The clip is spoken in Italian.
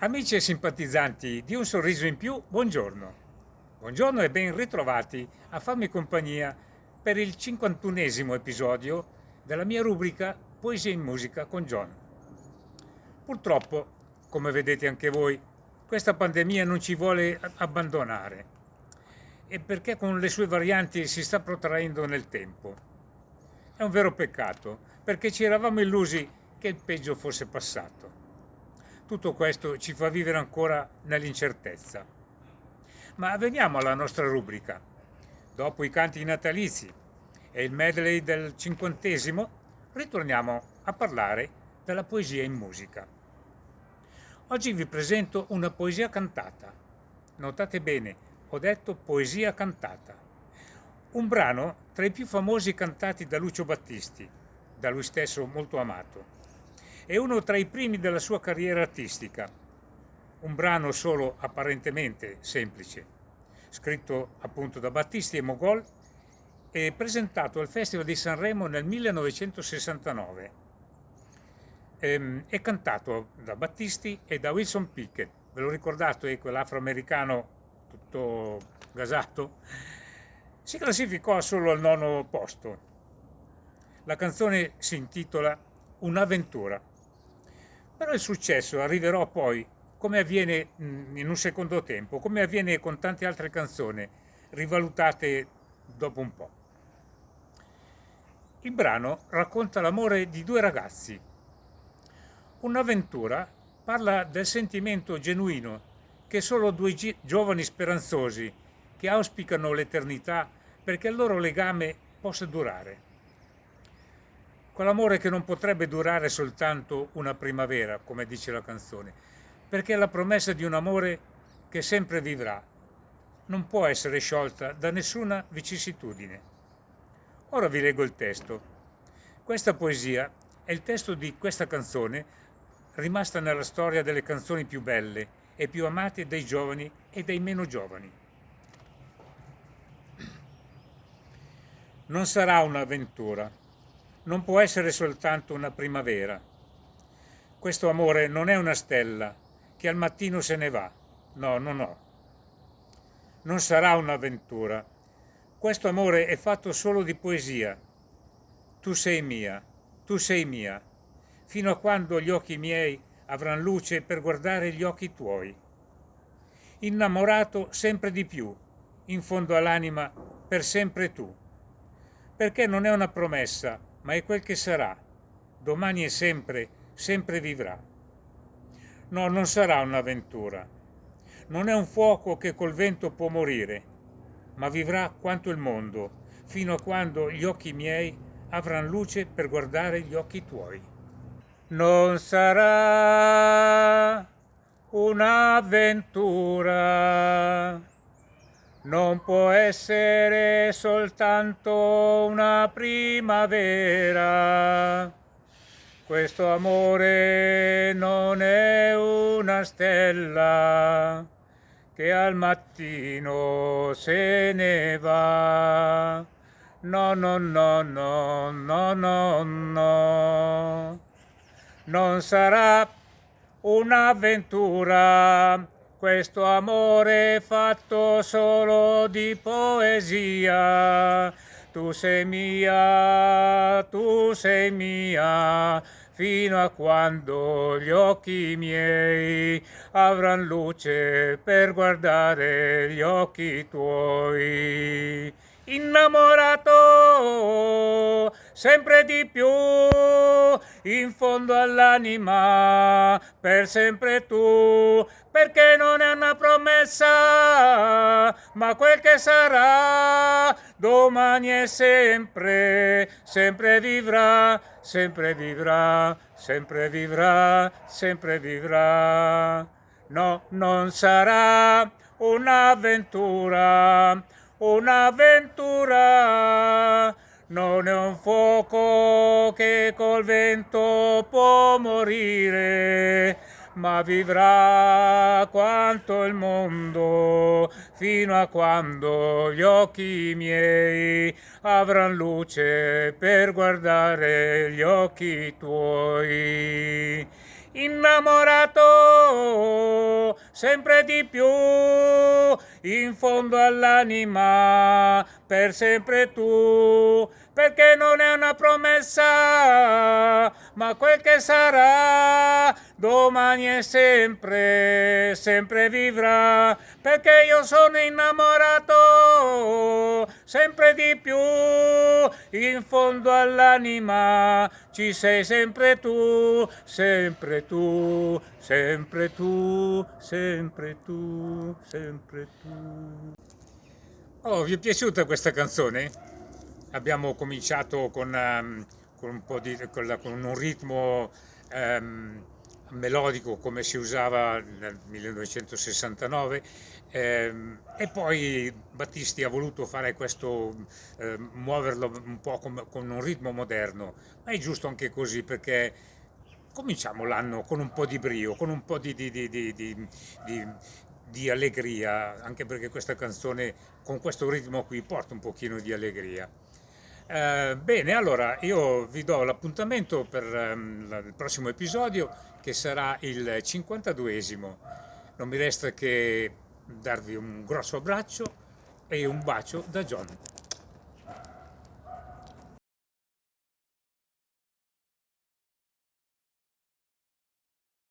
Amici e simpatizzanti di Un Sorriso in Più, buongiorno. Buongiorno e ben ritrovati a farmi compagnia per il 51esimo episodio della mia rubrica Poesia in musica con John. Purtroppo, come vedete anche voi, questa pandemia non ci vuole abbandonare e perché con le sue varianti si sta protraendo nel tempo. È un vero peccato, perché ci eravamo illusi che il peggio fosse passato. Tutto questo ci fa vivere ancora nell'incertezza. Ma veniamo alla nostra rubrica. Dopo i canti natalizi e il medley del 50esimo, ritorniamo a parlare della poesia in musica. Oggi vi presento una poesia cantata. Notate bene, ho detto poesia cantata. Un brano tra i più famosi cantati da Lucio Battisti, da lui stesso molto amato. È uno tra i primi della sua carriera artistica, un brano solo apparentemente semplice, scritto appunto da Battisti e Mogol e presentato al Festival di Sanremo nel 1969. È cantato da Battisti e da Wilson Pickett, ve lo ricordate, quell'afroamericano tutto gasato? Si classificò solo al 9° posto. La canzone si intitola Un'avventura. Però il successo arriverà poi, come avviene in un secondo tempo, come avviene con tante altre canzoni, rivalutate dopo un po'. Il brano racconta l'amore di due ragazzi. Un'avventura parla del sentimento genuino che solo due giovani speranzosi che auspicano l'eternità perché il loro legame possa durare. Quell'amore che non potrebbe durare soltanto una primavera, come dice la canzone, perché è la promessa di un amore che sempre vivrà, non può essere sciolta da nessuna vicissitudine. Ora vi leggo il testo. Questa poesia è il testo di questa canzone rimasta nella storia delle canzoni più belle e più amate dai giovani e dai meno giovani. Non sarà un'avventura, non può essere soltanto una primavera. Questo amore non è una stella che al mattino se ne va. No, no, no. Non sarà un'avventura. Questo amore è fatto solo di poesia. Tu sei mia, fino a quando gli occhi miei avranno luce per guardare gli occhi tuoi. Innamorato sempre di più, in fondo all'anima, per sempre tu. Perché non è una promessa, ma è quel che sarà. Domani e sempre, sempre vivrà. No, non sarà un'avventura. Non è un fuoco che col vento può morire, ma vivrà quanto il mondo, fino a quando gli occhi miei avranno luce per guardare gli occhi tuoi. Non sarà un'avventura, non può essere soltanto una primavera. Questo amore non è una stella che al mattino se ne va. No, no, no, no, no, no, no. Non sarà un'avventura, questo amore fatto solo di poesia. Tu sei mia, fino a quando gli occhi miei avranno luce per guardare gli occhi tuoi. Innamorato sempre di più, in fondo all'anima, per sempre tu, perché non è una promessa, ma quel che sarà, domani e sempre, sempre vivrà, sempre vivrà, sempre vivrà, sempre vivrà. No, non sarà un'avventura, non è un fuoco che col vento può morire, ma vivrà quanto il mondo, fino a quando gli occhi miei avranno luce per guardare gli occhi tuoi. innamorato sempre di più, in fondo all'anima, per sempre tu, perché non è una promessa, ma quel che sarà, domani e sempre, sempre vivrà, perché io sono innamorato sempre di più, in fondo all'anima ci sei sempre tu, sempre tu, sempre tu, sempre tu, sempre tu. Oh, vi è piaciuta questa canzone? Abbiamo cominciato con un po' con un ritmo melodico come si usava nel 1969, e poi Battisti ha voluto fare questo, muoverlo un po' con un ritmo moderno, ma è giusto anche così perché cominciamo l'anno con un po' di brio, con un po' di- di allegria, anche perché questa canzone con questo ritmo qui porta un pochino di allegria. Bene, allora io vi do l'appuntamento per il prossimo episodio che sarà il 52esimo. Non mi resta che darvi un grosso abbraccio e un bacio da John.